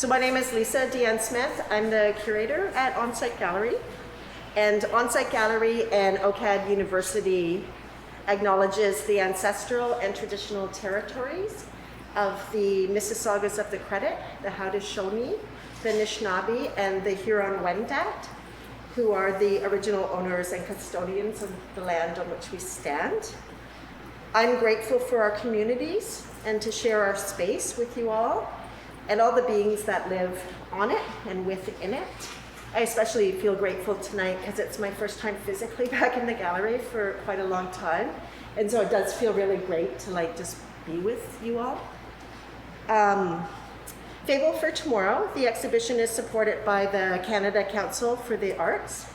So my name is Lisa Deanne Smith. I'm the curator at Onsite Gallery. And Onsite Gallery and OCAD University acknowledges the ancestral and traditional territories of the Mississaugas of the Credit, the Haudenosaunee, the Anishinaabe, and the Huron-Wendat, who are the original owners and custodians of the land on which we stand. I'm grateful for our communities and to share our space with you all and all the beings that live on it and within it. I especially feel grateful tonight because it's my first time physically back in the gallery for quite a long time. And so it does feel really great to just be with you all. Fable for Tomorrow, the exhibition is supported by the Canada Council for the Arts,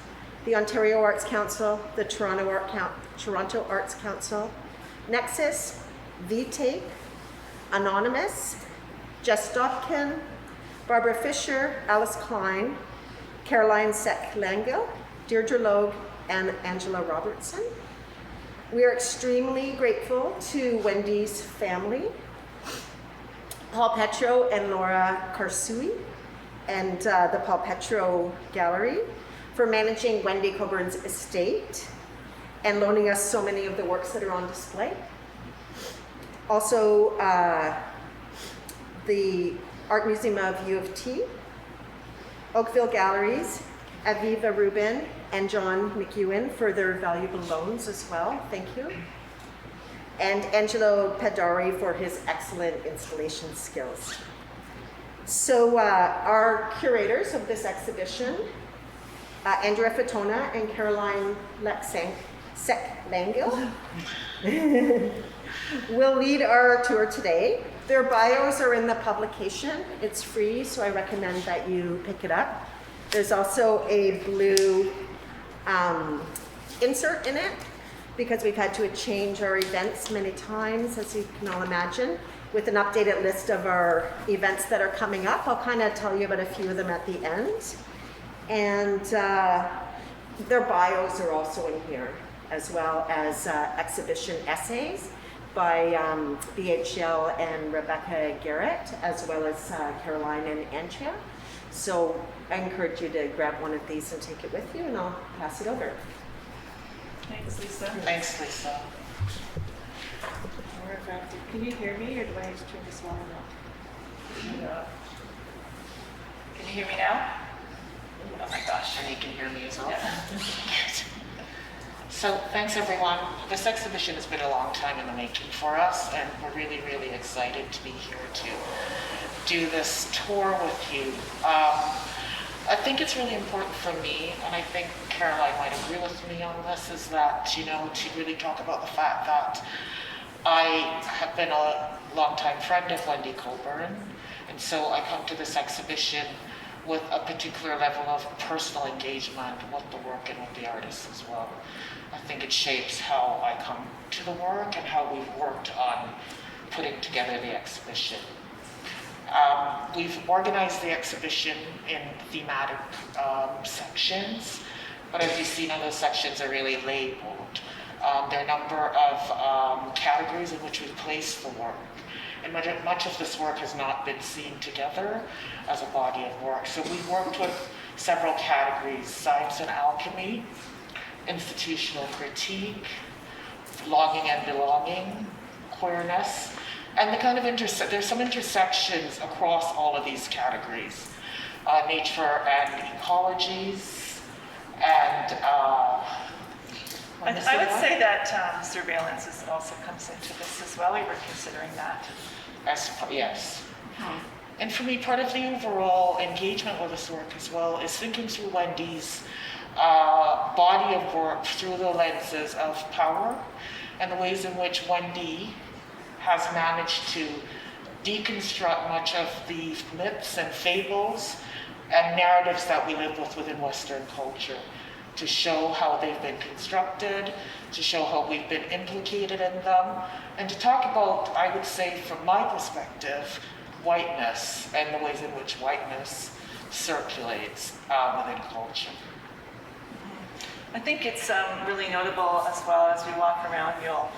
the Ontario Arts Council, the Toronto Arts Council, Nexus, VTAPE, Anonymous, Jess Dopkin, Barbara Fisher, Alice Klein, Caroline Seck Langill, Deirdre Logue, and Angela Robertson. We are extremely grateful to Wendy's family, Paul Petro and Laura Karsui, and the Paul Petro Gallery for managing Wendy Coburn's estate and loaning us so many of the works that are on display. Also, the Art Museum of U of T, Oakville Galleries, Aviva Rubin, and John McEwen for their valuable loans as well. Thank you. And Angelo Padari for his excellent installation skills. So our curators of this exhibition, Andrea Fatona and Caroline Seck Langill, will lead our tour today. Their bios are in the publication. It's free, so I recommend that you pick it up. There's also a blue insert in it because we've had to change our events many times, as you can all imagine, with an updated list of our events that are coming up. I'll kind of tell you about a few of them at the end. And their bios are also in here, as well as exhibition essays by Yael and Rebecca Garrett, as well as Caroline and Andrea. So I encourage you to grab one of these and take it with you, and I'll pass it over. Thanks, Lisa. Thanks, Lisa. Can you hear me, or do I need to turn this volume up? Can you hear me now? Oh my gosh, and you can hear me as well. Yeah. So thanks everyone. This exhibition has been a long time in the making for us, and we're really, really excited to be here to do this tour with you. I think it's really important for me, and I think Caroline might agree with me on this, is that, to really talk about the fact that I have been a longtime friend of Wendy Coburn, and so I come to this exhibition with a particular level of personal engagement with the work and with the artists as well. I think it shapes how I come to the work and how we've worked on putting together the exhibition. We've organized the exhibition in thematic sections, but as you see, none of those sections are really labeled. There are a number of categories in which we've placed the work, and much of this work has not been seen together as a body of work. So we've worked with several categories: science and alchemy, institutional critique, longing and belonging, queerness, and the kind of there's some intersections across all of these categories. Nature and ecologies, and I would say that surveillance also comes into this as well. We were considering that. Yes. And for me, part of the overall engagement with this work as well is thinking through Wendy's body of work through the lenses of power and the ways in which Wendy has managed to deconstruct much of the myths and fables and narratives that we live with within Western culture, to show how they've been constructed, to show how we've been implicated in them, and to talk about, I would say from my perspective, whiteness and the ways in which whiteness circulates within culture. I think it's really notable as well as we walk around. You'll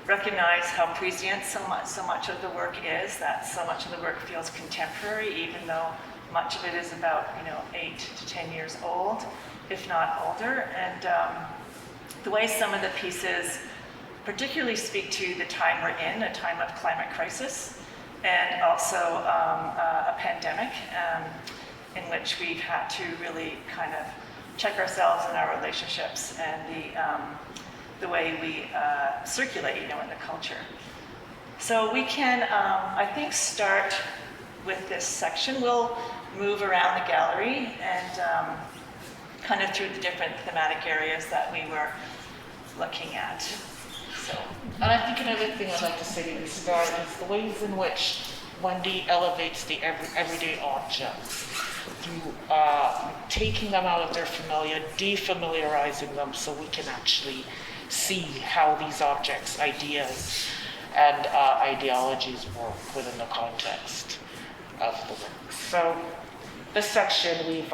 recognize how prescient so much of the work is, that so much of the work feels contemporary, even though much of it is about 8 to 10 years old, if not older. And the way some of the pieces particularly speak to the time we're in, a time of climate crisis, and also a pandemic in which we've had to really kind of check ourselves and our relationships and the way we circulate, in the culture. So we can, I think, start with this section. We'll move around the gallery and kind of through the different thematic areas that we were looking at. So, And I think another thing I'd like to say to start is the ways in which Wendy elevates the everyday objects through taking them out of their familiar, defamiliarizing them so we can actually see how these objects, ideas, and ideologies work within the context of the work. So this section we've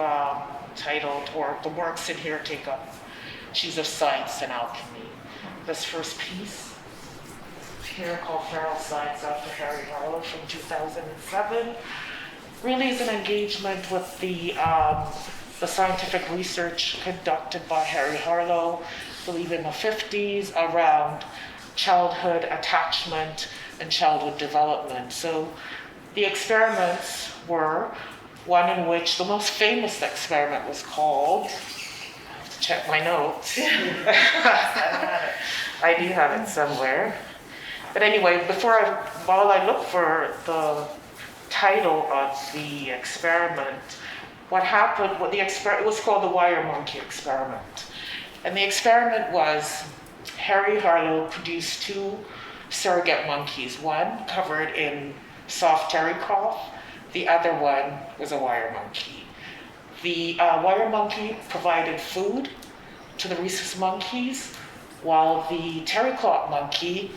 titled, or the works in here take up She's of Science and Alchemy. This first piece here called Feral Science after Harry Harlow from 2007 really is an engagement with the scientific research conducted by Harry Harlow, I believe in the 50s, around childhood attachment and childhood development. So the experiments were one in which the most famous experiment was called, I have to check my notes. I do have it somewhere. But anyway, while I look for the title of the experiment, it was called the wire monkey experiment. And the experiment was Harry Harlow produced 2 surrogate monkeys, one covered in soft terry cloth, the other one was a wire monkey. The wire monkey provided food to the rhesus monkeys, while the terry cloth monkey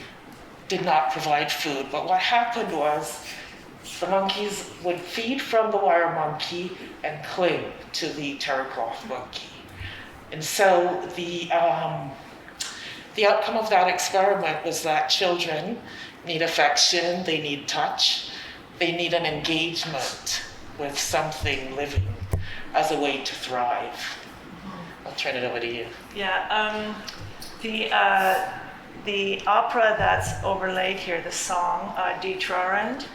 did not provide food. But what happened was the monkeys would feed from the wire monkey and cling to the terry cloth monkey. And so the outcome of that experiment was that children need affection, they need touch, they need an engagement with something living as a way to thrive. I'll turn it over to you. yeah, the opera that's overlaid here, the song Die Trauernd,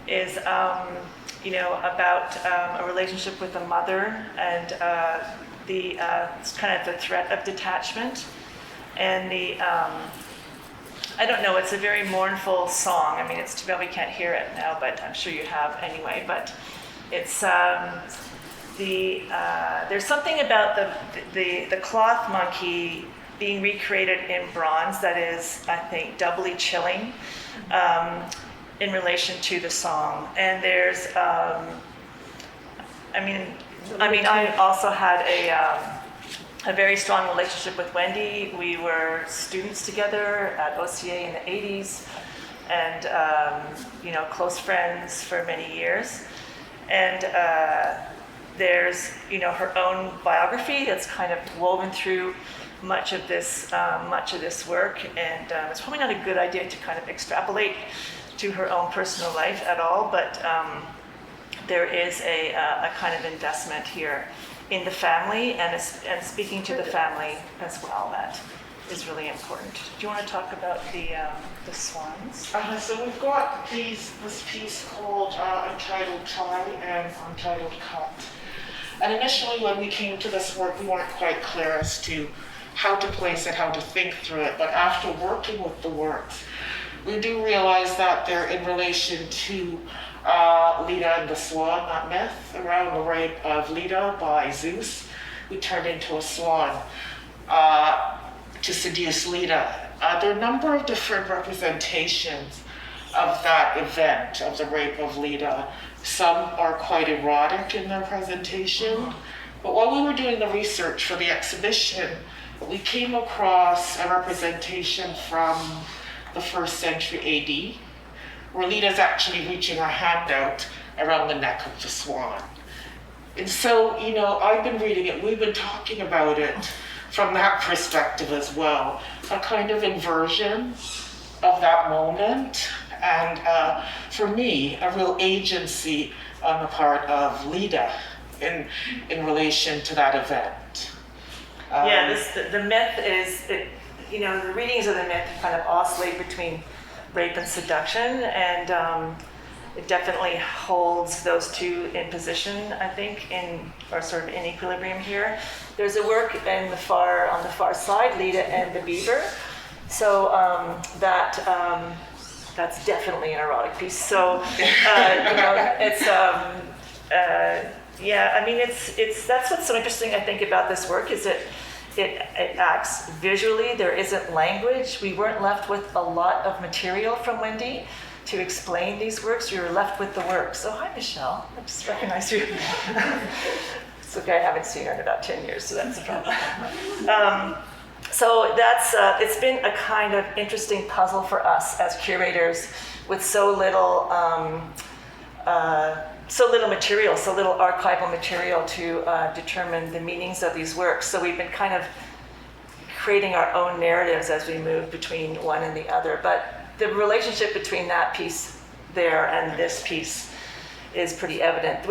is about a relationship with a mother and it's kind of the threat of detachment. And I don't know, it's a very mournful song. I mean, it's too bad we can't hear it now, but I'm sure you have anyway. But it's there's something about the cloth monkey being recreated in bronze that is, I think, doubly chilling in relation to the song. And there's, I also had a very strong relationship with Wendy. We were students together at OCA in the 80s and, close friends for many years. And there's, her own biography that's kind of woven through much of this work. And it's probably not a good idea to kind of extrapolate to her own personal life at all, but there is a kind of investment here in the family and speaking to the family as well that is really important. Do you want to talk about the swans? So we've got this piece called Untitled Try and Untitled Cut. And initially when we came to this work, we weren't quite clear as to how to place it, how to think through it. But after working with the works, we do realize that they're in relation to Leda and the Swan, that myth around the rape of Leda by Zeus, who turned into a swan to seduce Leda. There are a number of different representations of that event, of the rape of Leda. Some are quite erotic in their presentation, but while we were doing the research for the exhibition, we came across a representation from the 1st century AD, where Leda's actually reaching her hand out around the neck of the swan. And so, I've been reading it, we've been talking about it from that perspective as well, a kind of inversion of that moment, and for me, a real agency on the part of Lida in relation to that event. The myth is, the readings of the myth kind of oscillate between rape and seduction, and it definitely holds those two in position, I think, or sort of in equilibrium here. There's a work on the far side, Lida and the Beaver. So that's definitely an erotic piece. So it's that's what's so interesting, I think, about this work is it acts visually. There isn't language. We weren't left with a lot of material from Wendy to explain these works. You were left with the work. So hi, Michelle. I just recognize you. It's okay. I haven't seen her in about 10 years, so that's a problem. So that's it's been a kind of interesting puzzle for us as curators with so little material, so little archival material to determine the meanings of these works. So we've been kind of creating our own narratives as we move between one and the other. But the relationship between that piece there and this piece is pretty evident.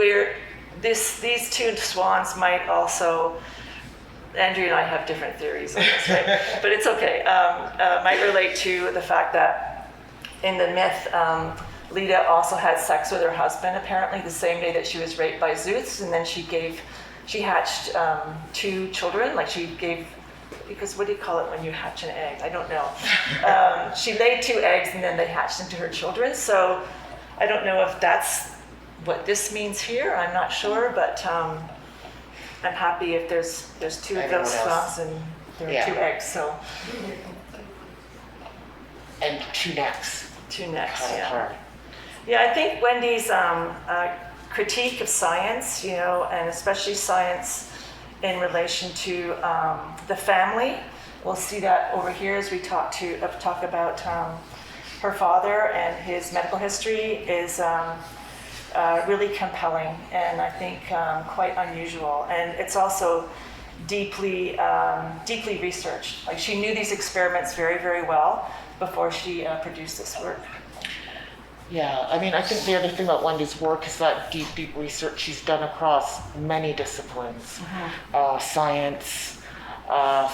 These two swans might also, Andrea and I have different theories on this, right? But it's okay. Might relate to the fact that in the myth, Lida also had sex with her husband, apparently the same day that she was raped by Zeus, and then she hatched 2 children, because what do you call it when you hatch an egg? I don't know. She laid 2 eggs and then they hatched into her children. So I don't know if that's what this means here. I'm not sure, but I'm happy if there's 2 of those swans and there are 2 eggs. So and 2 necks. 2 necks. Yeah. Yeah, I think Wendy's critique of science, and especially science in relation to the family. We'll see that over here as we talk about her father and his medical history is really compelling and I think quite unusual. And it's also deeply researched. Like she knew these experiments very, very well before she produced this work. Yeah, I mean, I think the other thing about Wendy's work is that deep research she's done across many disciplines, science,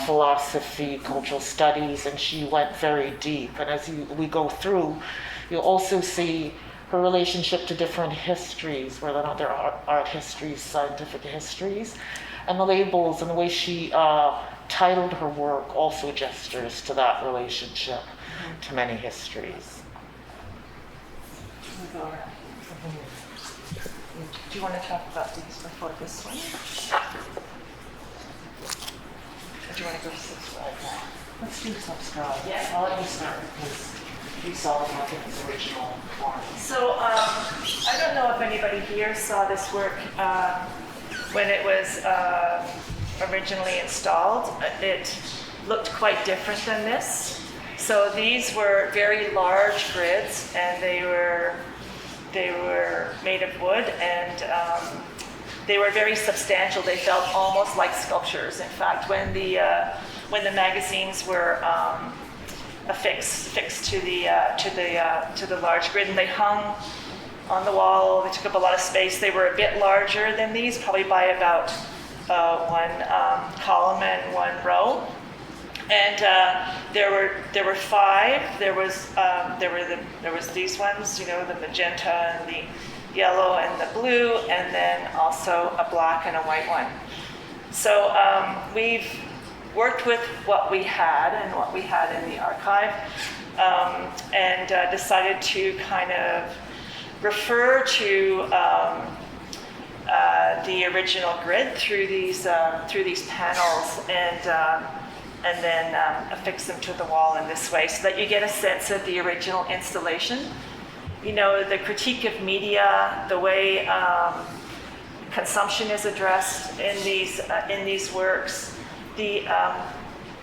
philosophy, cultural studies, and she went very deep. And as we go through, you'll also see her relationship to different histories, whether or not they're art histories, scientific histories, and the labels and the way she titled her work also gestures to that relationship to many histories. Do you want to talk about these before this one? Or do you want to go to subscribe now? Let's do subscribe. Yeah. I'll let you start because you saw it in its original form. So I don't know if anybody here saw this work when it was originally installed. It looked quite different than this. So these were very large grids, and they were made of wood, and they were very substantial. They felt almost like sculptures. In fact, when the magazines were affixed to the large grid, and they hung on the wall, they took up a lot of space. They were a bit larger than these, probably by about 1 column and 1 row. And there were 5. There was these ones, the magenta and the yellow and the blue, and then also a black and a white one. So we've worked with what we had and what we had in the archive, and decided to kind of refer to the original grid through these panels and then affix them to the wall in this way so that you get a sense of the original installation. The critique of media, the way consumption is addressed in these works, the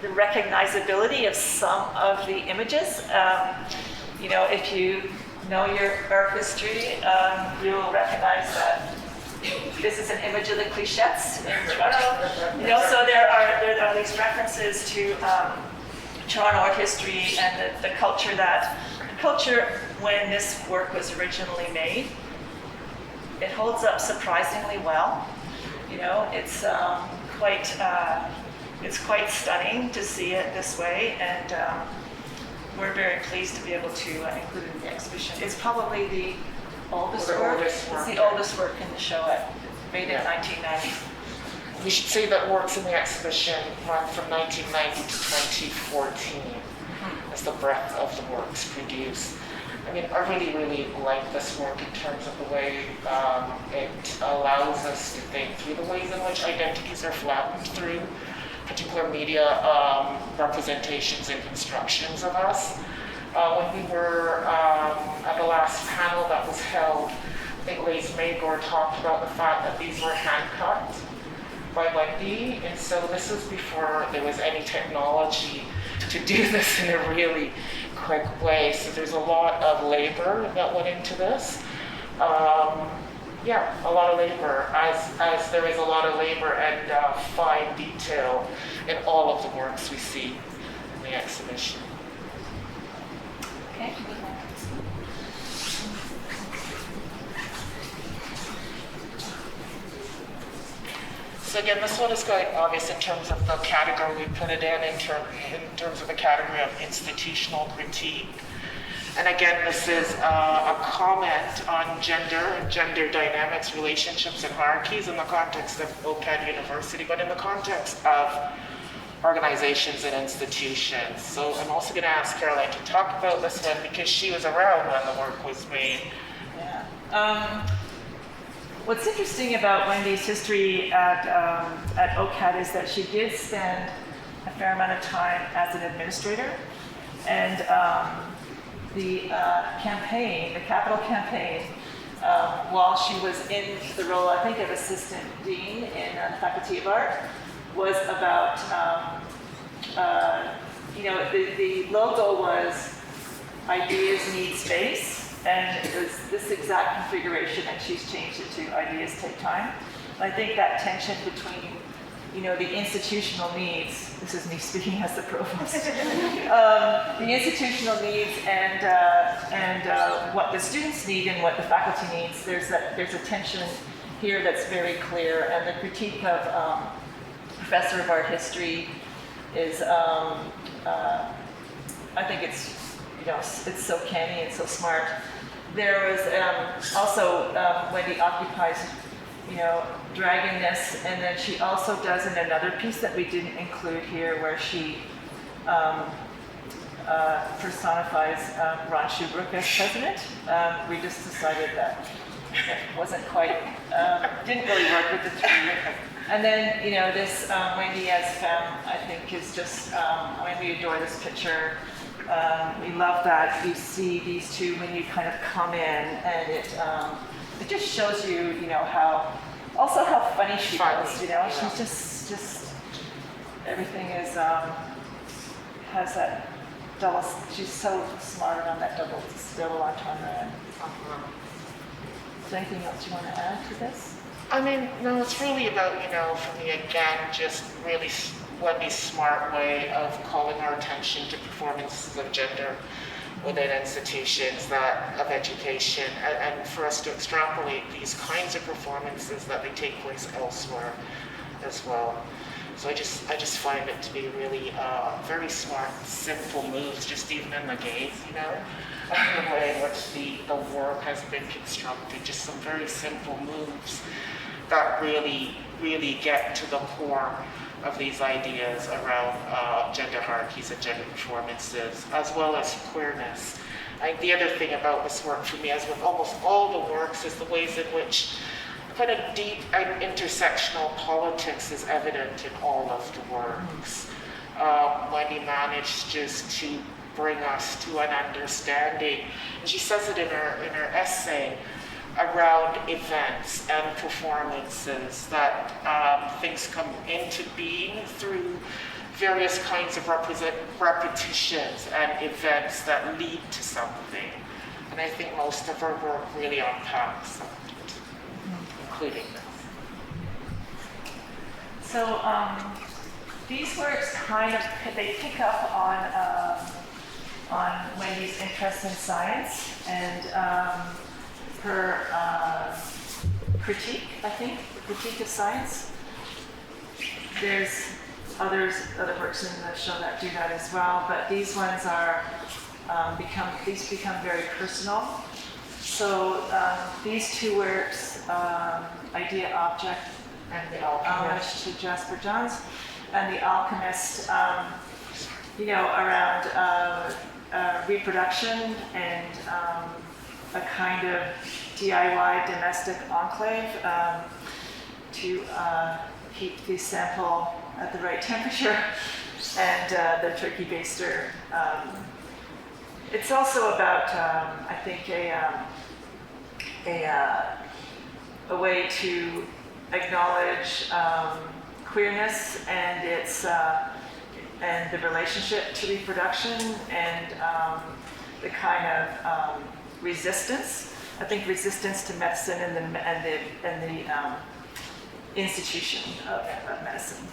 recognizability of some of the images. If you know your art history, you'll recognize that this is an image of the clichettes in Toronto. So there are these references to Toronto art history and the culture when this work was originally made. It holds up surprisingly well. You know, it's quite stunning to see it this way, and we're very pleased to be able to include it in the exhibition. It's probably the oldest work. It's the oldest work in the show, made in 1990. We should say that works in the exhibition run from 1990 to 2014 as the breadth of the works produced. I mean, I really, really like this work in terms of the way it allows us to think through the ways in which identities are flattened through particular media representations and constructions of us. When we were at the last panel that was held, I think Lace Magor talked about the fact that these were hand-cut by Wendy, and so this was before there was any technology to do this in a really quick way. So there's a lot of labor that went into this. Yeah, a lot of labor, as there is a lot of labor and fine detail in all of the works we see in the exhibition. Okay. So again, this one is quite obvious in terms of the category we put it in terms of the category of institutional critique. And again, this is a comment on gender and gender dynamics, relationships, and hierarchies in the context of OCAD University, but in the context of organizations and institutions. So I'm also going to ask Caroline to talk about this one because she was around when the work was made. Yeah. What's interesting about Wendy's history at OCAD is that she did spend a fair amount of time as an administrator, and the campaign, the capital campaign, while she was in the role, I think, of assistant dean in the Faculty of Art, was about, the logo was ideas need space. And it was this exact configuration, and she's changed it to ideas take time. And I think that tension between, the institutional needs, this is me speaking as the provost, the institutional needs and what the students need and what the faculty needs, there's a tension here that's very clear. And the critique of Professor of Art History is, I think it's so canny and so smart. There was also Wendy occupies, dragging this, and then she also does in another piece that we didn't include here, where she personifies Ron Shubrook as president. We just decided that it wasn't quite, didn't really work with the three. And then, this Wendy as femme, I think, is just, we adore this picture. We love that you see these two when you kind of come in, and it just shows you, how funny she is. Yeah. She's just everything is has that double. She's so smart on that double entendre. Is there anything else you want to add to this? I mean, no, it's really about, for me again, just really Wendy's smart way of calling our attention to performances of gender within institutions of education, and for us to extrapolate these kinds of performances that they take place elsewhere as well. So I just find it to be really very smart, simple moves, just even in the gaze, the way in which the work has been constructed, just some very simple moves that really, really get to the core of these ideas around gender hierarchies and gender performances, as well as queerness. The other thing about this work for me, as with almost all the works, is the ways in which kind of deep and intersectional politics is evident in all of the works. Wendy managed just to bring us to an understanding, and she says it in her essay, around events and performances, that things come into being through various kinds of repetitions and events that lead to something. And I think most of her work really unpacks that, including this. So these works kind of, they pick up on Wendy's interest in science and her critique, I think, the critique of science. There's other works in the show that do that as well, but these ones are become very personal. So these two works, Idea Object And the Alchemist. homage to Jasper Johns, and The Alchemist, around reproduction and a kind of DIY domestic enclave to keep the sample at the right temperature, and the turkey baster. It's also about, I think, a way to acknowledge queerness and its and the relationship to reproduction and the kind of resistance. I think resistance to medicine and the institution of medicine.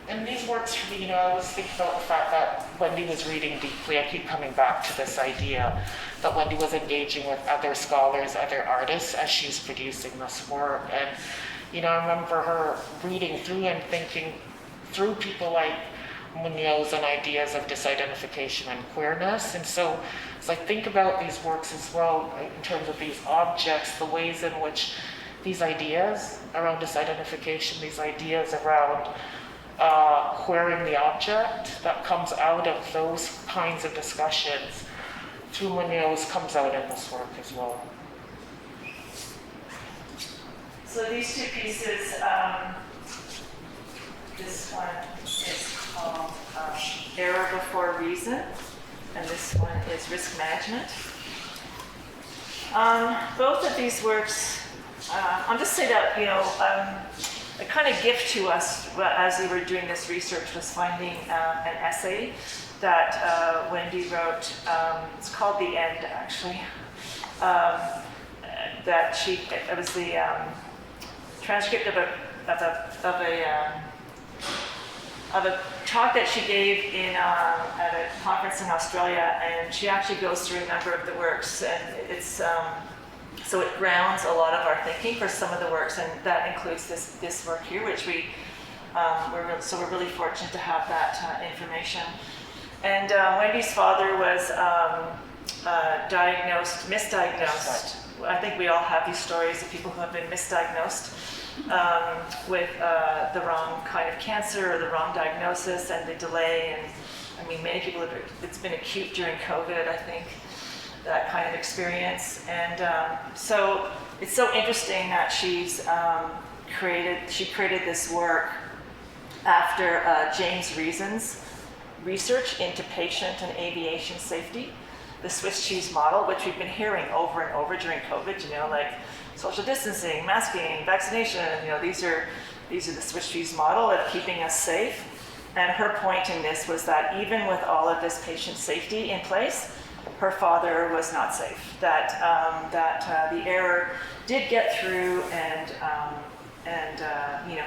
And these works for me, I was thinking about the fact that Wendy was reading deeply. I keep coming back to this idea that Wendy was engaging with other scholars, other artists as she's producing this work. And, I remember her reading through and thinking through people like Munoz and ideas of disidentification and queerness. And so as I think about these works as well, in terms of these objects, the ways in which these ideas around disidentification, these ideas around queering the object that comes out of those kinds of discussions through Munoz comes out in this work as well. So these two pieces, this one is called Error Before Reason, and this one is Risk Management. Both of these works, I'll just say that, a kind of gift to us as we were doing this research was finding an essay that Wendy wrote. It's called The End, actually. It was the transcript of a talk that she gave at a conference in Australia, and she actually goes through a number of the works, and it's so it grounds a lot of our thinking for some of the works, and that includes this work here, which we're really fortunate to have that information. And Wendy's father was misdiagnosed. I think we all have these stories of people who have been misdiagnosed with the wrong kind of cancer or the wrong diagnosis and the delay. And I mean, many people it's been acute during COVID, I think, that kind of experience. And so it's so interesting that she created this work after James Reason's research into patient and aviation safety, the Swiss cheese model, which we've been hearing over and over during COVID, like social distancing, masking, vaccination, these are the Swiss cheese model of keeping us safe. And her point in this was that even with all of this patient safety in place, her father was not safe, that the error did get through, and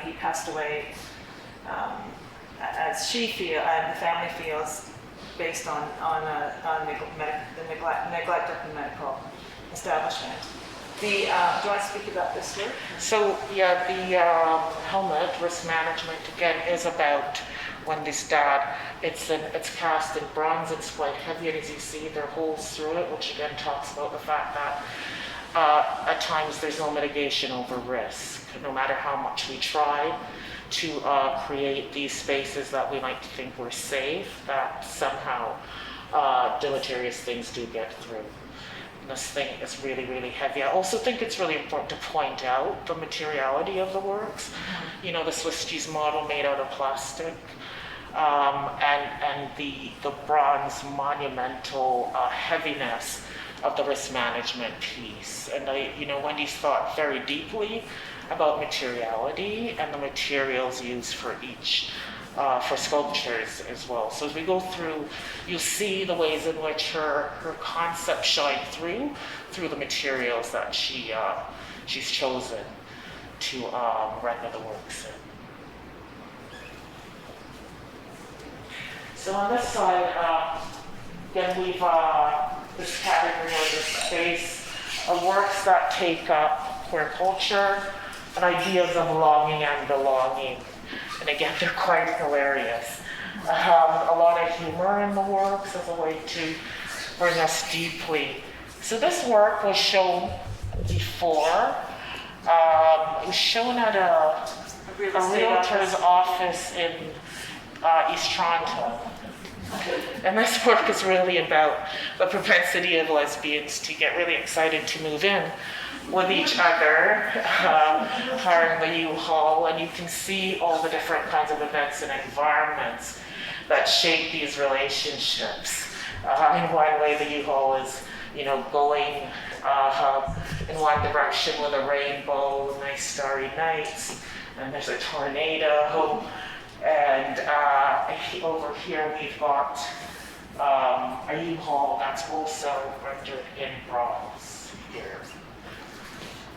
he passed away as she feels and the family feels, based on the neglect of the medical establishment. Do you want to speak about this work? So yeah, the helmet, Risk Management, again, is about Wendy's dad. It's cast in bronze. It's quite heavy, and as you see, there are holes through it, which again talks about the fact that at times there's no mitigation over risk, no matter how much we try to create these spaces that we might think we're safe, that somehow deleterious things do get through. And this thing is really, really heavy. I also think it's really important to point out the materiality of the works. The Swiss cheese model made out of plastic, and the bronze monumental heaviness of the risk management piece. And Wendy's thought very deeply about materiality and the materials used for each, for sculptures as well. So as we go through, you'll see the ways in which her concepts shine through the materials that she's chosen to render the works in. So on this side, again, we've this category or this space of works that take up queer culture and ideas of longing and belonging. And again, they're quite hilarious. A lot of humor in the works as a way to bring us deeply. So this work was shown before. It was shown at a realtor's office in East Toronto. And this work is really about the propensity of lesbians to get really excited to move in with each other, hiring the U-Haul, and you can see all the different kinds of events and environments that shape these relationships. In one way, the U-Haul is, going in one direction with a rainbow, nice starry nights, and there's a tornado. And over here we've got a U-Haul that's also rendered in bronze here.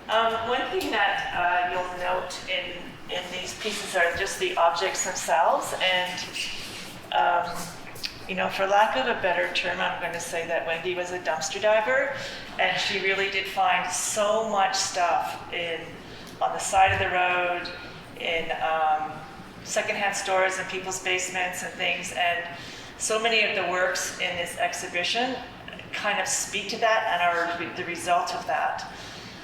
One thing that you'll note in these pieces are just the objects themselves, and for lack of a better term, I'm going to say that Wendy was a dumpster diver, and she really did find so much stuff on the side of the road, in secondhand stores and people's basements and things, and so many of the works in this exhibition kind of speak to that and are the result of that.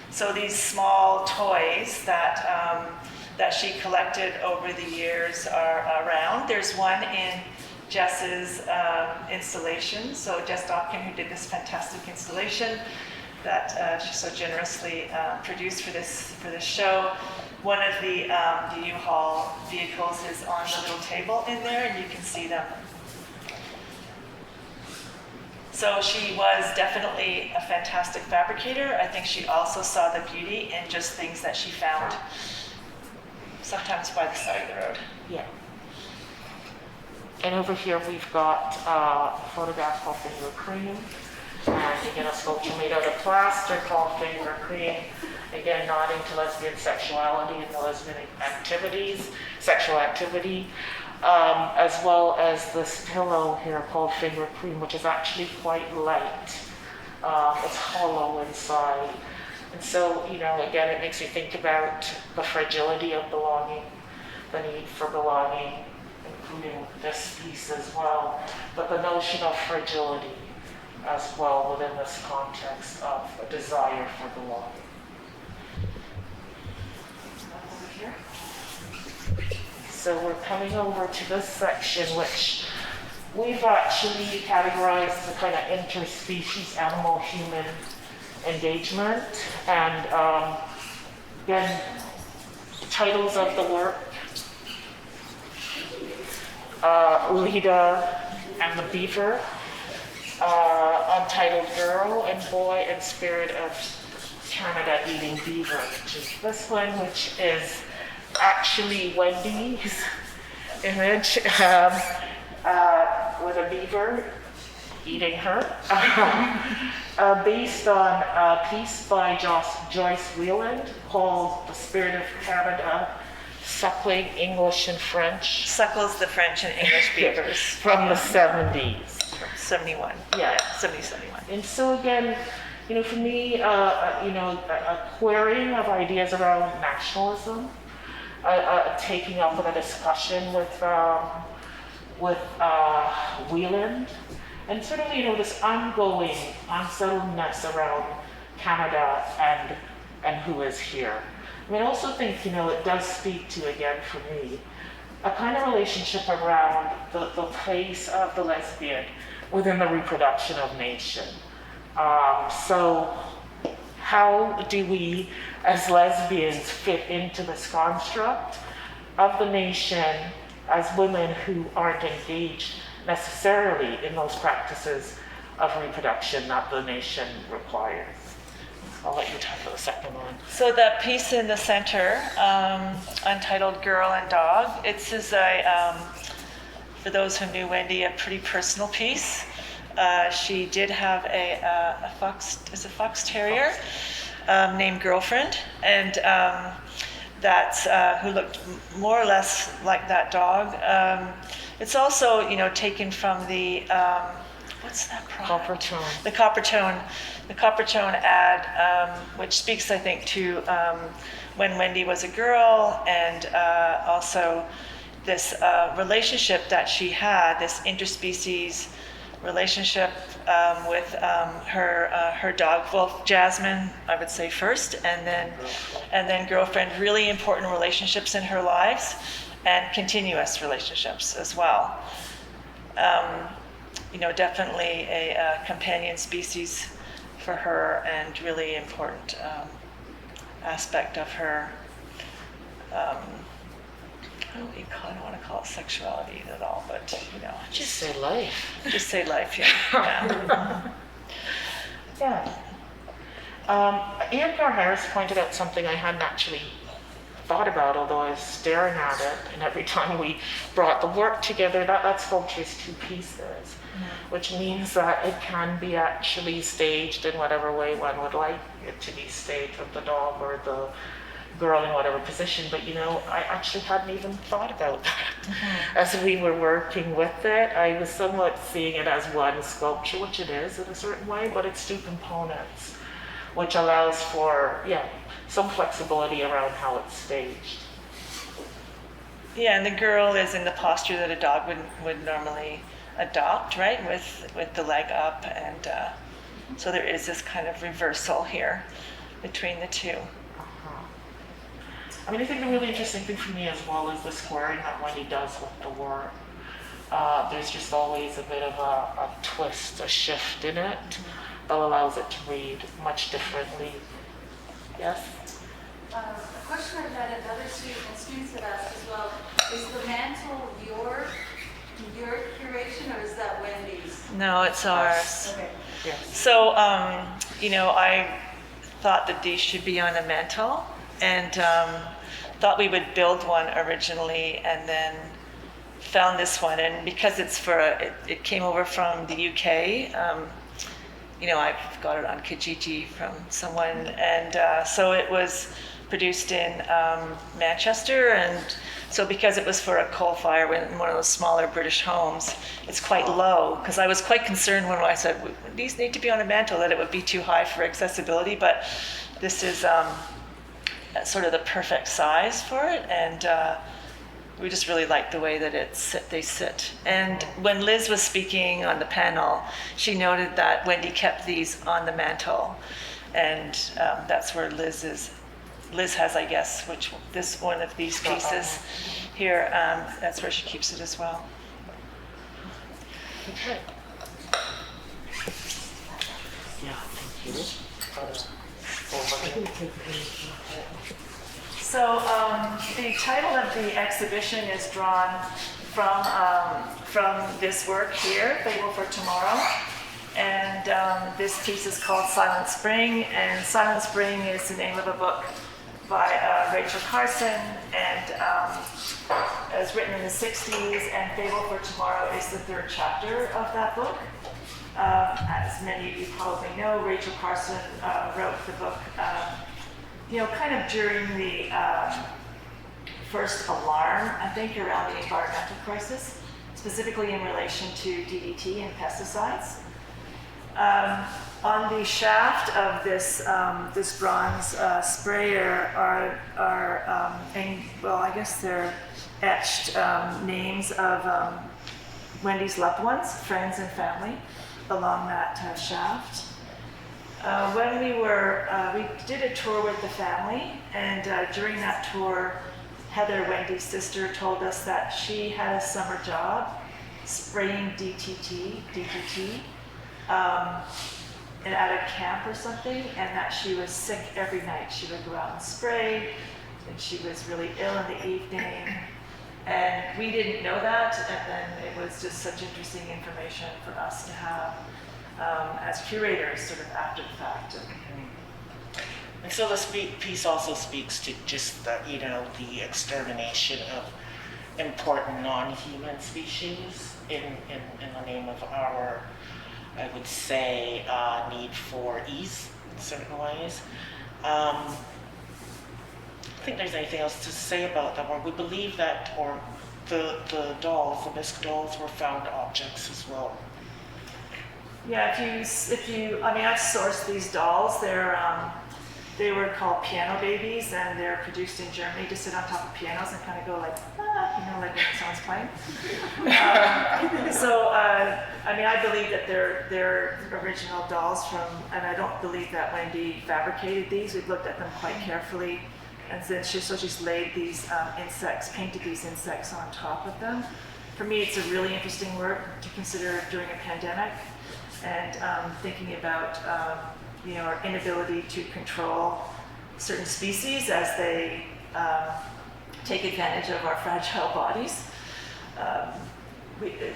So these small toys that she collected over the years are around. There's one in Jess's installation. So Jess Dopkin, who did this fantastic installation that she so generously produced for this show. One of the U-Haul vehicles is on the little table in there, and you can see them. So she was definitely a fantastic fabricator. I think she also saw the beauty in just things that she found, sometimes by the side of the road. Yeah. And over here we've got a photograph called Finger Cream. And again, a sculpture made out of plaster called Finger Cream. Again, nodding to lesbian sexuality and the lesbian sexual activity, as well as this pillow here called Finger Cream, which is actually quite light. It's hollow inside. And so, again, it makes me think about the fragility of belonging, the need for belonging, including this piece as well, but the notion of fragility as well within this context of a desire for belonging. Over here. So we're coming over to this section, which we've actually categorized as a kind of interspecies animal-human engagement. And again, titles of the work, Lita and the Beaver, Untitled Girl and Boy, and Spirit of Canada Eating Beaver, which is this one, which is actually Wendy's image with a beaver eating her, based on a piece by Joyce Wheeland called The Spirit of Canada, Suckling English and French. Suckles the French and English beavers. From the 70s. 71. Yeah. 70, 71. And so again, for me, a querying of ideas around nationalism, taking up a discussion with Wheeland, and sort of, this ongoing unsettledness around Canada and who is here. I also think, it does speak to, again, for me, a kind of relationship around the place of the lesbian within the reproduction of nation. So how do we, as lesbians, fit into this construct of the nation as women who aren't engaged necessarily in those practices of reproduction that the nation requires? I'll let you talk about the second one. So that piece in the center, Untitled Girl and Dog, this is for those who knew Wendy, a pretty personal piece. She did have a fox terrier named Girlfriend, and who looked more or less like that dog. It's also, taken from the, what's that product? Copper tone. The copper tone ad, which speaks, I think, to when Wendy was a girl, and also this relationship that she had, this interspecies relationship with her dog, well, Jasmine, I would say first, and then girlfriend. Really important relationships in her lives, and continuous relationships as well. Definitely a companion species for her, and really important aspect of her. I don't want to call it sexuality at all, but Just say life. just say life. Yeah. Yeah. Andrea Harris pointed out something I hadn't actually thought about, although I was staring at it, and every time we brought the work together, that sculpture is 2 pieces, which means that it can be actually staged in whatever way one would like it to be staged, with the dog or the girl in whatever position. But I actually hadn't even thought about that. As we were working with it, I was somewhat seeing it as one sculpture, which it is in a certain way, but it's 2 components, which allows for, some flexibility around how it's staged. Yeah, and the girl is in the posture that a dog would normally adopt, right, with the leg up, and so there is this kind of reversal here between the 2. I think the really interesting thing for me as well is the squaring that Wendy does with the work. There's just always a bit of a twist, a shift in it that allows it to read much differently. Yes? A question I've had, and other students have asked as well, is the mantle your curation, or is that Wendy's? No, it's ours. Okay. Yes. So, I thought that these should be on a mantle, and thought we would build one originally, and then found this one. And because it came over from the UK, I've got it on Kijiji from someone, and so it was produced in Manchester, and so because it was for a coal fire in one of those smaller British homes, it's quite low, because I was quite concerned when I said, these need to be on a mantle, that it would be too high for accessibility, but this is sort of the perfect size for it, and we just really like the way that they sit. And when Liz was speaking on the panel, she noted that Wendy kept these on the mantle, and that's where Liz has, I guess, this one of these pieces here, that's where she keeps it as well. Okay. Yeah, thank you. So the title of the exhibition is drawn from this work here, Fable for Tomorrow. And this piece is called Silent Spring, and Silent Spring is the name of a book by Rachel Carson, and it was written in the 60s, and Fable for Tomorrow is the 3rd chapter of that book. As many of you probably know, Rachel Carson wrote the book kind of during the first alarm, I think, around the environmental crisis, specifically in relation to DDT and pesticides. On the shaft of this bronze sprayer are I guess they're etched names of Wendy's loved ones, friends and family, along that shaft. When we did a tour with the family, and during that tour, Heather, Wendy's sister, told us that she had a summer job spraying DDT, and at a camp or something, and that she was sick every night. She would go out and spray, and she was really ill in the evening. And we didn't know that, and then it was just such interesting information for us to have as curators, sort of after the fact. And so this piece also speaks to just the extermination of important non-human species in the name of our, I would say, need for ease in certain ways. I think there's anything else to say about that, or we believe that, or the dolls, the bisque dolls, were found objects as well. Yeah, I mean, I've sourced these dolls. They were called piano babies, and they're produced in Germany to sit on top of pianos and kind of go like, like when someone's playing. I mean, I believe that they're original dolls and I don't believe that Wendy fabricated these. We've looked at them quite carefully, and then she's laid these insects, painted these insects on top of them. For me, it's a really interesting work to consider during a pandemic, and thinking about our inability to control certain species as they take advantage of our fragile bodies. I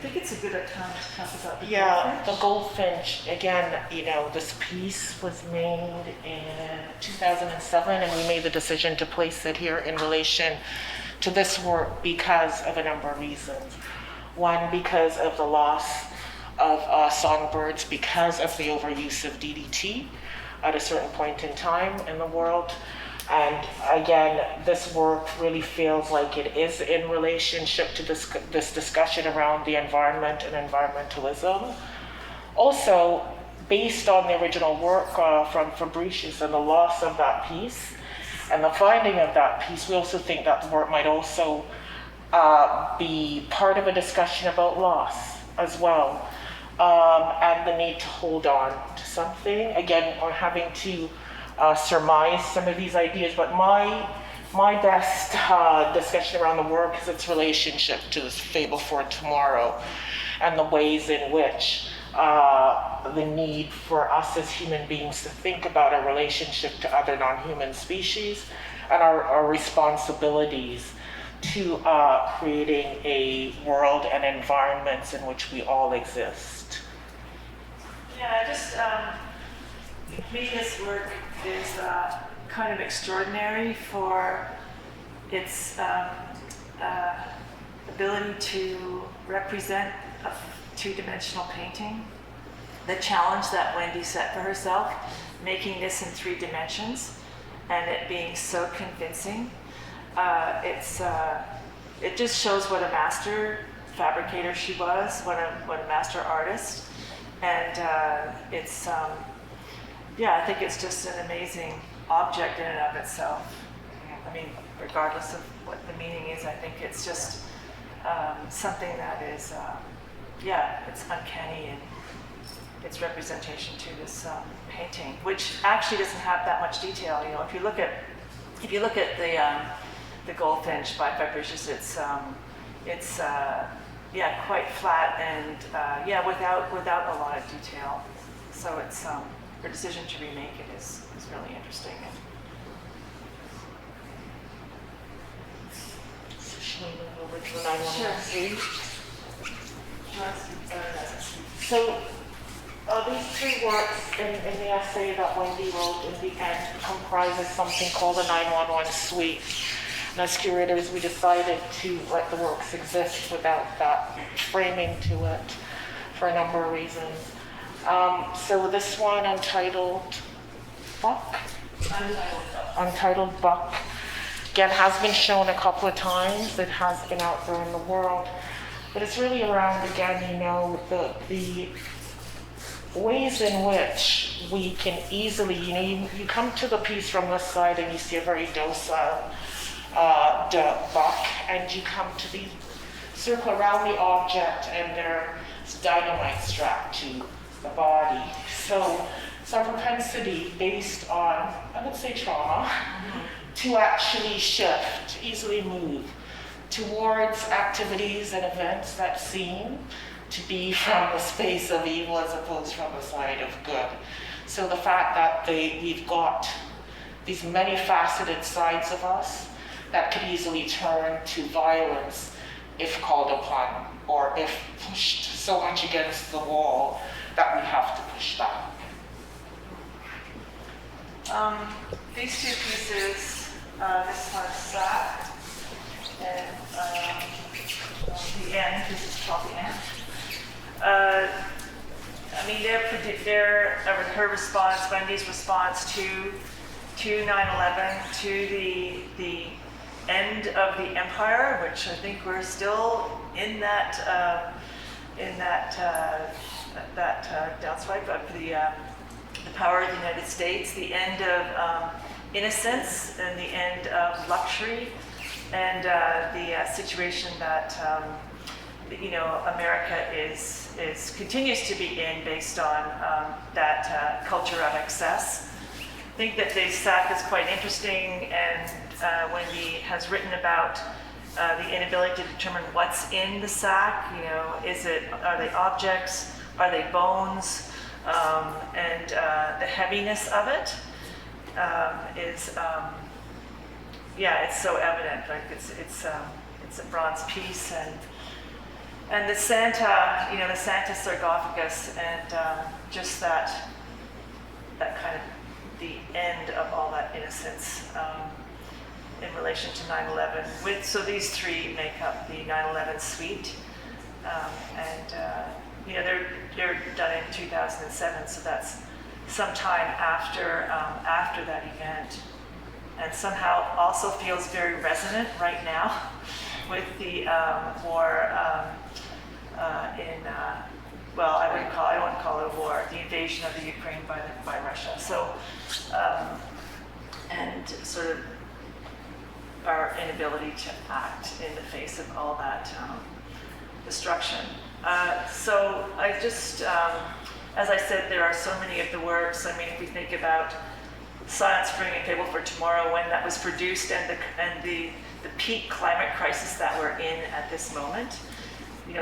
think it's a good time to talk about the Yeah, goldfinch. the goldfinch, again, this piece was made in 2007, and we made the decision to place it here in relation to this work because of a number of reasons. One, because of the loss of songbirds, because of the overuse of DDT at a certain point in time in the world. And again, this work really feels like it is in relationship to this discussion around the environment and environmentalism. Also, based on the original work from Fabricius and the loss of that piece and the finding of that piece, we also think that the work might also be part of a discussion about loss as well, and the need to hold on to something. Again, we're having to surmise some of these ideas, but my best discussion around the work is its relationship to this Fable for Tomorrow and the ways in which the need for us as human beings to think about our relationship to other non-human species and our responsibilities to creating a world and environments in which we all exist. Yeah, to me, this work is kind of extraordinary for its ability to represent a two-dimensional painting. The challenge that Wendy set for herself, making this in 3 dimensions, and it being so convincing. It just shows what a master fabricator she was, what a master artist, and I think it's just an amazing object in and of itself. I mean, regardless of what the meaning is, I think it's just something that is, it's uncanny in its representation to this painting, which actually doesn't have that much detail. If you look at the Goldfinch by Fabricius, it's quite flat and without a lot of detail. So it's her decision to remake it is really interesting. Should we move over to the 911? Sure. So these 3 works in the essay that Wendy wrote in the end comprises something called a 911 suite. And as curators, we decided to let the works exist without that framing to it for a number of reasons. So this one, Untitled Buck, again, has been shown a couple of times. It has been out there in the world. But it's really around, again, the ways in which we can easily, you come to the piece from this side and you see a very docile buck, and you come to the circle around the object and there's dynamite strapped to the body. So it's our propensity based on, I would say, trauma, to actually shift, easily move towards activities and events that seem to be from the space of evil as opposed from the side of good. So the fact that we've got these many faceted sides of us that could easily turn to violence if called upon, or if pushed so much against the wall that we have to push back. These 2 pieces, this one is Sack, and the end, this is called the end. I mean, they're her response, Wendy's response to 9/11, to the end of the empire, which I think we're still in that downswipe of the power of the United States, the end of innocence and the end of luxury, and the situation that America continues to be in based on that culture of excess. I think that the Seck is quite interesting, and Wendy has written about the inability to determine what's in the sack. Are they objects? Are they bones? And the heaviness of it is, it's so evident. Like it's a bronze piece, and the Santa, the Santa sarcophagus, and just that kind of the end of all that innocence. In relation to 9/11. So these three make up the 9/11 suite, they're done in 2007, so that's some time after that event, and somehow also feels very resonant right now with the war I wouldn't call it a war, the invasion of the Ukraine by Russia. So and sort of our inability to act in the face of all that destruction. So I just, as I said, there are so many of the works. I mean, if we think about Silent Spring and Fable for Tomorrow, when that was produced, and the peak climate crisis that we're in at this moment,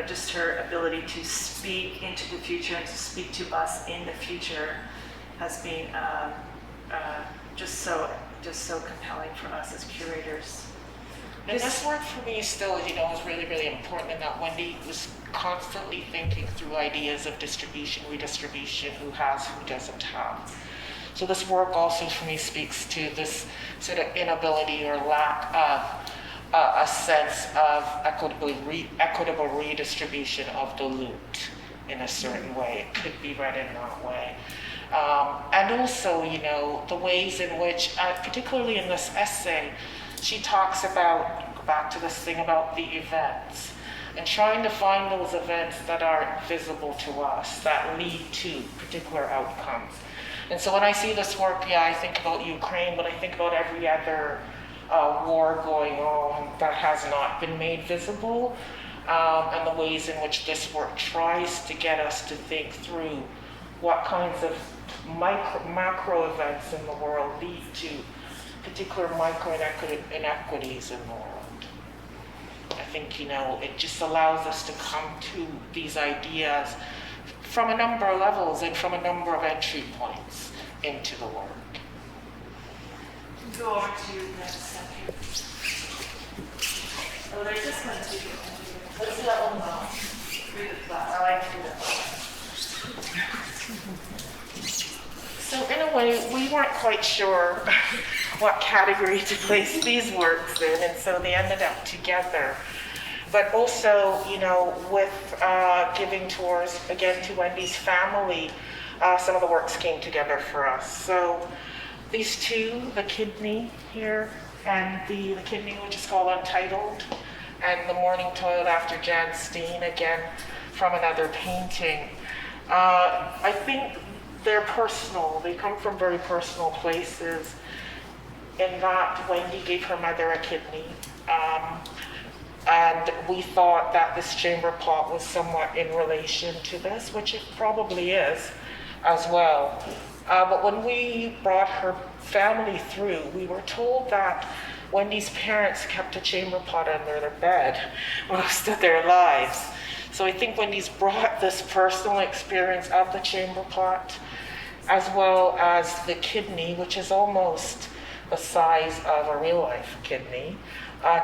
just her ability to speak into the future and to speak to us in the future has been just so compelling for us as curators. And this work for me still, is really, really important in that Wendy was constantly thinking through ideas of distribution, redistribution, who has, who doesn't have. So this work also for me speaks to this sort of inability or lack of a sense of equitable redistribution of the loot in a certain way. It could be read in that way. And also, the ways in which, particularly in this essay, she talks about, go back to this thing about the events, and trying to find those events that are visible to us, that lead to particular outcomes. And so when I see this work, I think about Ukraine, but I think about every other war going on that has not been made visible, and the ways in which this work tries to get us to think through what kinds of macro events in the world lead to particular micro inequities in the world. I think, it just allows us to come to these ideas from a number of levels and from a number of entry points into the work. Go over to the second. Oh, they're just going to do it. Let's do that one now. Read it flat. I like to do that one. So in a way, we weren't quite sure what category to place these works in, and so they ended up together. But also, with giving tours, again, to Wendy's family, some of the works came together for us. So these two, the kidney here, and the kidney, which is called Untitled, and the Morning Toilet after Jan Steen, again, from another painting. I think they're personal. They come from very personal places, in that Wendy gave her mother a kidney. And we thought that this chamber pot was somewhat in relation to this, which it probably is as well. But when we brought her family through, we were told that Wendy's parents kept a chamber pot under their bed most of their lives. So I think Wendy's brought this personal experience of the chamber pot, as well as the kidney, which is almost the size of a real life kidney,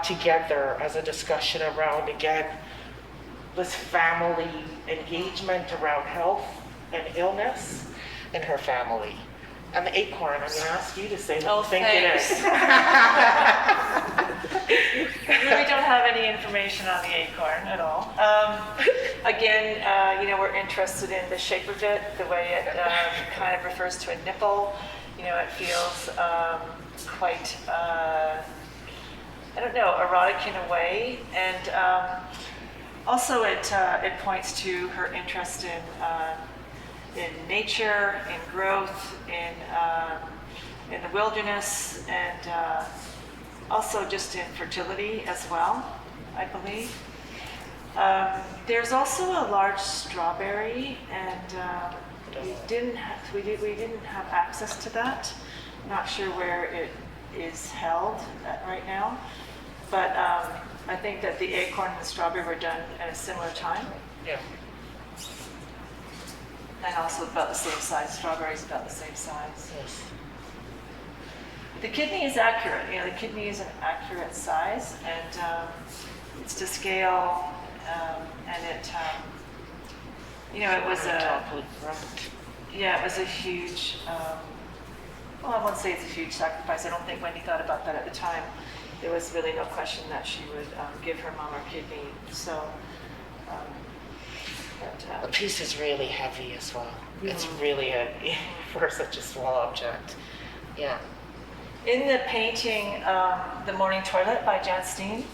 together as a discussion around, again, this family engagement around health and illness in her family. And the Acorn, I'm going to ask you to say what you think thanks. it is. We don't have any information on the Acorn at all. Again, we're interested in the shape of it, the way it kind of refers to a nipple. It feels quite I don't know, erotic in a way. And also it points to her interest in nature, in growth, in the wilderness, and also just in fertility as well, I believe. There's also a large strawberry, and we didn't have access to that. Not sure where it is held right now, but I think that the acorn and the strawberry were done at a similar time. Yeah. And also about the same size. Strawberry is about the same size. Yes. The kidney is accurate. The kidney is an accurate size, and it's to scale, and it, it was it was a huge. Well, I won't say it's a huge sacrifice. I don't think Wendy thought about that at the time. There was really no question that she would give her mom her kidney. So. The piece is really heavy as well. It's really heavy for such a small object. Yeah. In the painting, The Morning Toilet by Steen,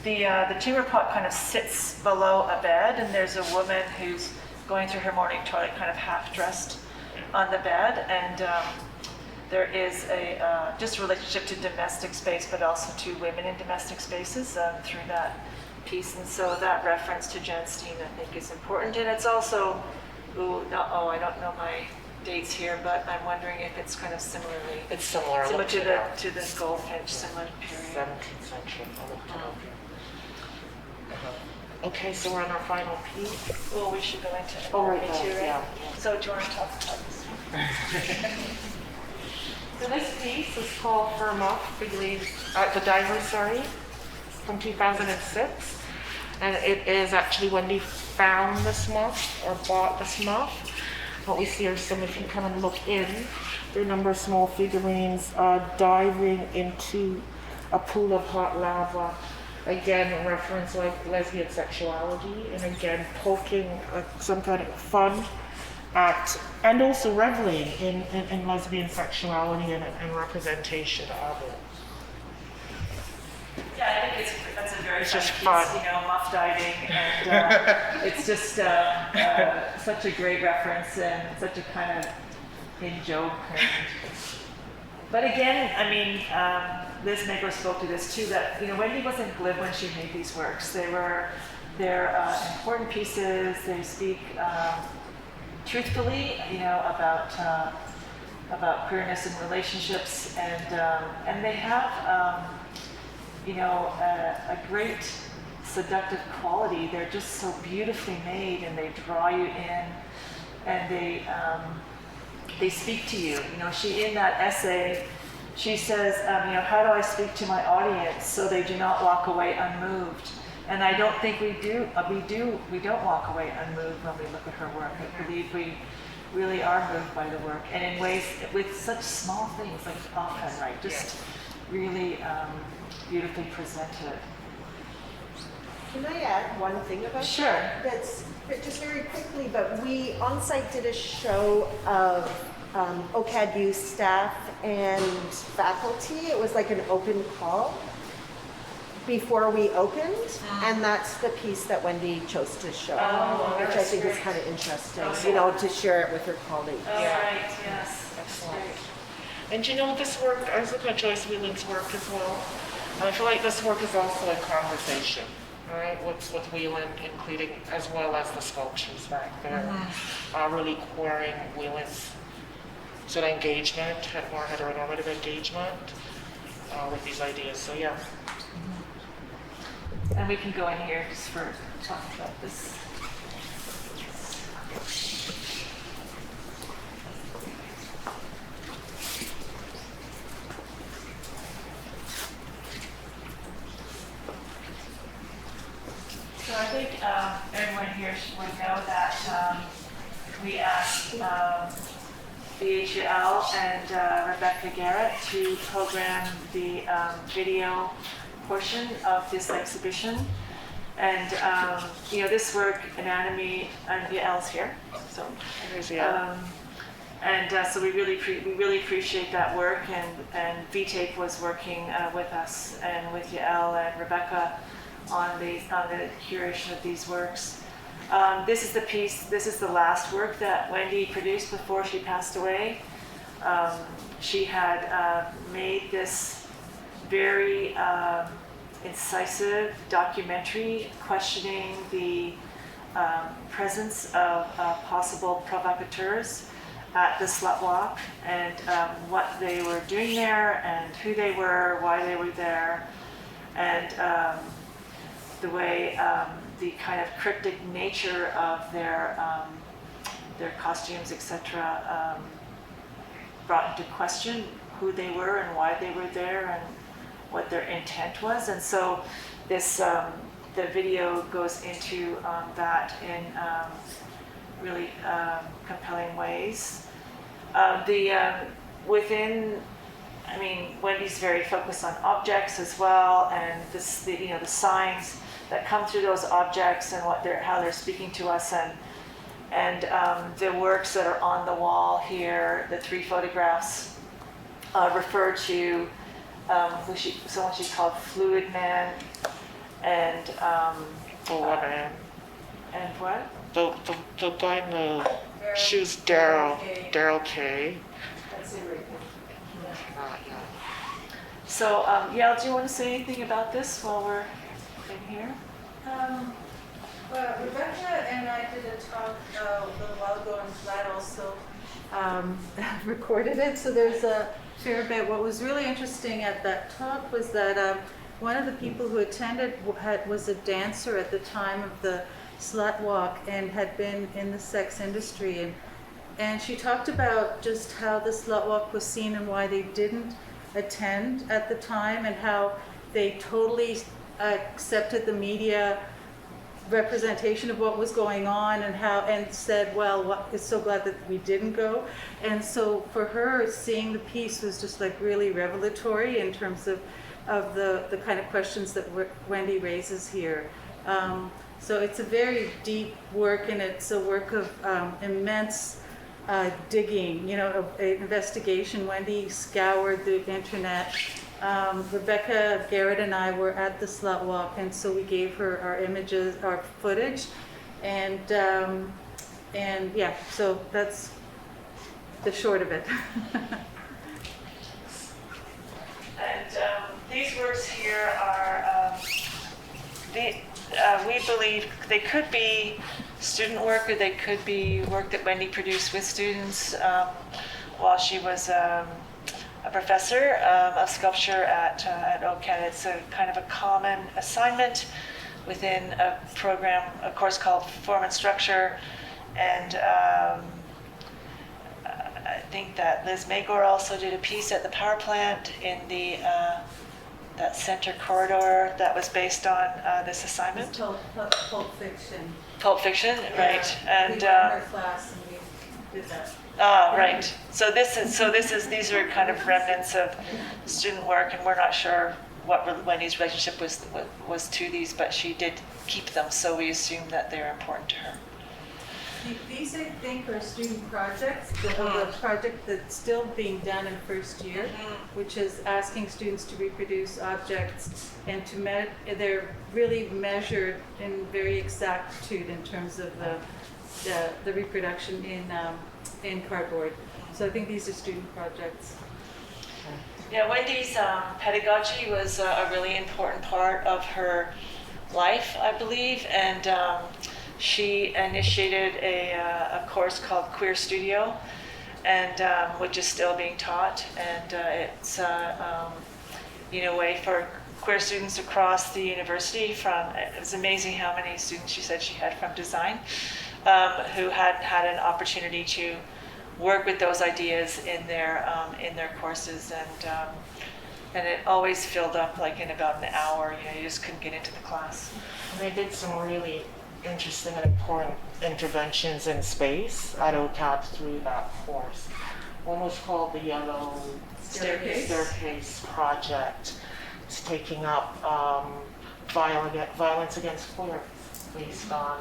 the tumor pot kind of sits below a bed, and there's a woman who's going through her morning toilet, kind of half dressed on the bed, and there is a just a relationship to domestic space, but also to women in domestic spaces through that piece, and so that reference to Steen, I think, is important. And it's also, I don't know my dates here, but I'm wondering if it's kind of similarly. It's similar to the Goldfinch, similar period. 17th century. Okay, so we're on our final piece. Well, we should go into it. Oh, right, right? So do you want to talk about this one? So this piece is called Firm Up, the Diver, from 2006. And it is actually Wendy found this moth, or bought this moth. What we see are some, if you kind of look in, there are a number of small figurines diving into a pool of hot lava. Again, a reference like lesbian sexuality, and again, poking some kind of fun at, and also reveling in lesbian sexuality and representation of it. Yeah, I think that's a very just fun fun. piece, muff diving, and it's just such a great reference and such a kind of in-joke. But again, I mean, Liz Magro spoke to this too, that Wendy wasn't glib when she made these works. They're important pieces. They speak truthfully, about queerness and relationships, and they have. A great seductive quality. They're just so beautifully made, and they draw you in, and they speak to you. She, in that essay, she says, how do I speak to my audience so they do not walk away unmoved? And I don't think we do. We don't walk away unmoved when we look at her work. I believe we really are moved by the work, and in ways with such small things, like often, right? Just really beautifully presented. Can I add one thing about Sure. that? That's just very quickly, but we Onsite did a show of OCAD staff and faculty. It was like an open call before we opened, and that's the piece that Wendy chose to show, which I think is kind of interesting, to share it with her colleagues. Oh, right, yes. Excellent. And this work, I was looking at Joyce Whelan's work as well. I feel like this work is also a conversation, right? With Whelan, including as well as the sculptures back there, really querying Whelan's sort of engagement, more heteronormative engagement with these ideas. So yeah. And we can go in here just for talking about this. So I think everyone here would know that we asked Yael and Rebecca Garrett to program the video portion of this exhibition. And this work, Anatomy, and Yael's here. So, So we really appreciate that work, and VTAPE was working with us and with Yael and Rebecca on the curation of these works. This is the last work that Wendy produced before she passed away. She had made this very incisive documentary questioning the presence of possible provocateurs at the slut walk, and what they were doing there, and who they were, why they were there, and the way the kind of cryptic nature of their costumes, etc., brought into question who they were and why they were there and what their intent was. And so this the video goes into that in really compelling ways. Wendy's very focused on objects as well, and the signs that come through those objects and how they're speaking to us, and the works that are on the wall here, the 3 photographs refer to someone she called Fluid Man, and woman. And what? The guy in the shoes, Daryl K. That's it right there. Yeah. So, Yael, do you want to say anything about this while we're in here? Well, Rebecca and I did a talk a little while ago, and Vlad also recorded it, so there's a fair bit. What was really interesting at that talk was that one of the people who attended was a dancer at the time of the slut walk and had been in the sex industry, and she talked about just how the slut walk was seen and why they didn't attend at the time, and how they totally accepted the media representation of what was going on, and said, well, it's so glad that we didn't go. And so for her, seeing the piece was just like really revelatory in terms of the kind of questions that Wendy raises here. So it's a very deep work, and it's a work of immense digging, investigation. Wendy scoured the internet. Rebecca Garrett and I were at the slut walk, and so we gave her our images, our footage, and yeah, so that's the short of it. And these works here are, we believe they could be student work, or they could be work that Wendy produced with students while she was a professor of sculpture at OCAD. It's a kind of a common assignment within a program, a course called Form and Structure, and I think that Liz Magor also did a piece at the power plant in the that center corridor that was based on this assignment. It's called Pulp Fiction. Pulp Fiction, right? And we were in our class and we did that. right. So these are kind of remnants of student work, and we're not sure what Wendy's relationship was to these, but she did keep them, so we assume that they're important to her. These, I think, are student projects. The project that's still being done in first year, which is asking students to reproduce objects and they're really measured in very exactitude in terms of the reproduction in cardboard. So I think these are student projects. Yeah, Wendy's pedagogy was a really important part of her life, I believe, and she initiated a course called Queer Studio, and which is still being taught, and it's a way for queer students across the university. It was amazing how many students she said she had from design who had an opportunity to work with those ideas in their courses, and it always filled up like in about an hour. You just couldn't get into the class. And they did some really interesting and important interventions in space at OCAD through that course. One was called the Yellow Staircase Project. It's taking up violence against queers based on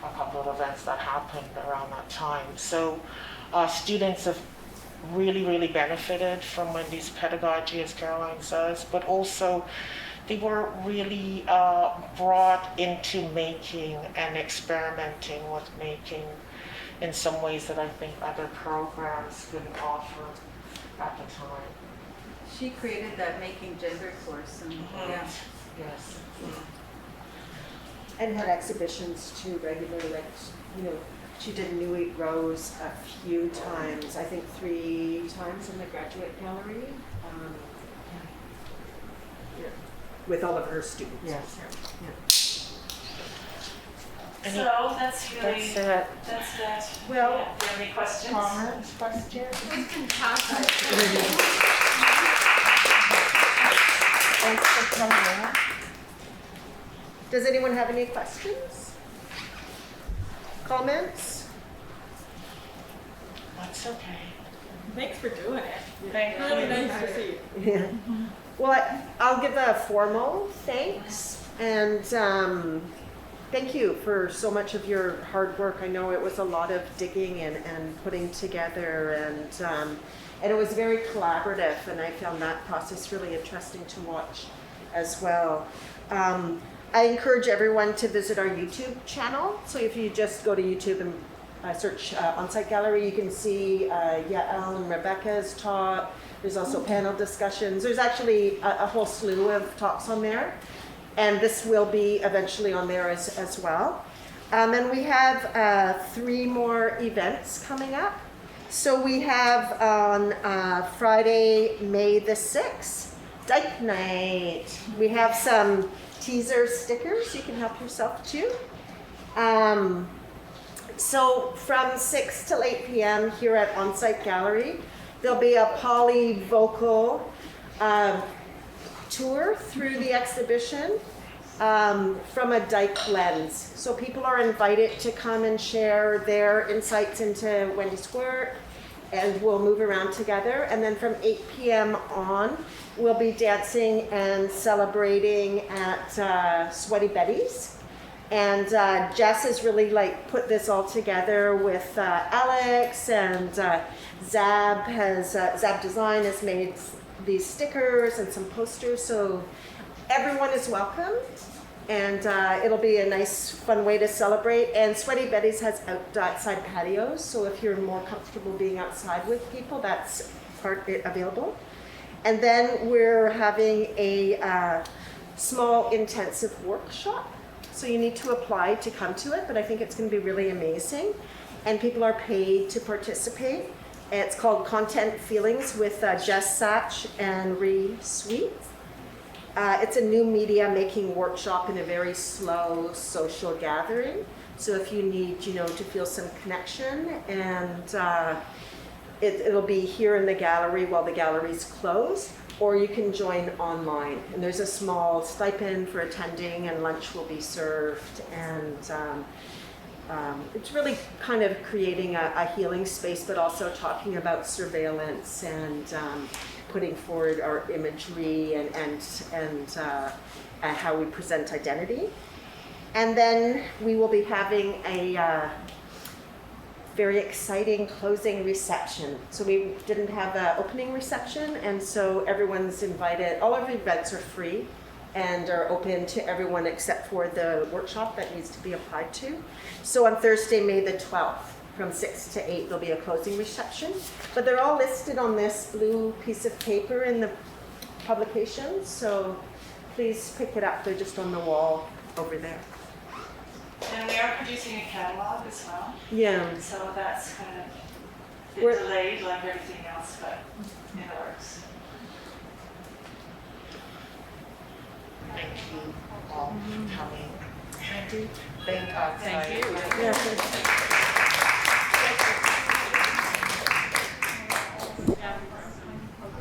a couple of events that happened around that time. So Students have really benefited from Wendy's pedagogy, as Caroline says, but also they were really brought into making and experimenting with making in some ways that I think other programs couldn't offer at the time. She created that Making Gender course, and yeah. Yes. And had exhibitions too regularly, like, you know, she did New Eight Rose a few times, I think 3 times in the graduate gallery, yeah, with all of her students. Yes. Yeah. So that's really, That's it. that's that. Well, Yeah. Do you have any questions? Comments, questions? Thanks for coming. Does anyone have any questions? Comments? That's okay. Thanks for doing it. Thank you. Really nice to see you. Yeah. Well, I'll give a formal thanks, and thank you for so much of your hard work. I know it was a lot of digging and putting together, and it was very collaborative, and I found that process really interesting to watch as well. I encourage everyone to visit our YouTube channel. So if you just go to YouTube and search Onsite Gallery, you can see Yael and Rebecca's talk. There's also panel discussions. There's actually a whole slew of talks on there. And this will be eventually on there as well. And we have 3 more events coming up. So we have on Friday, May the 6th, Dyke Night. We have some teaser stickers you can help yourself to. So from 6 till 8 p.m. here at Onsite Gallery, there'll be a polyvocal tour through the exhibition from a Dyke lens. So people are invited to come and share their insights into Wendy's work, and we'll move around together. And then from 8 p.m. on, we'll be dancing and celebrating at Sweaty Betty's. And Jess has really put this all together with Alex, and Zab Design has made these stickers and some posters. So everyone is welcome, and it'll be a nice, fun way to celebrate. And Sweaty Betty's has outside patios, so if you're more comfortable being outside with people, that's available. And then we're having a small intensive workshop. So you need to apply to come to it, but I think it's going to be really amazing. And people are paid to participate. It's called Content Feelings with Jess Satch and Ree Sweet. It's a new media making workshop in a very slow social gathering. So if you need, to feel some connection, and it'll be here in the gallery while the gallery's closed, or you can join online. And there's a small stipend for attending, and lunch will be served. And it's really kind of creating a healing space, but also talking about surveillance and putting forward our imagery and how we present identity. And then we will be having a very exciting closing reception. So we didn't have an opening reception, and so everyone's invited. All of the events are free and are open to everyone except for the workshop that needs to be applied to. So on Thursday, May the 12th, from 6 to 8, there'll be a closing reception. But they're all listed on this blue piece of paper in the publication, so please pick it up. They're just on the wall over there. And we are producing a catalog as well. Yeah. So that's kind of a bit We're- delayed like everything else, but in the works. Thank you all for coming. Thank you. Thank you. Yeah, thank you.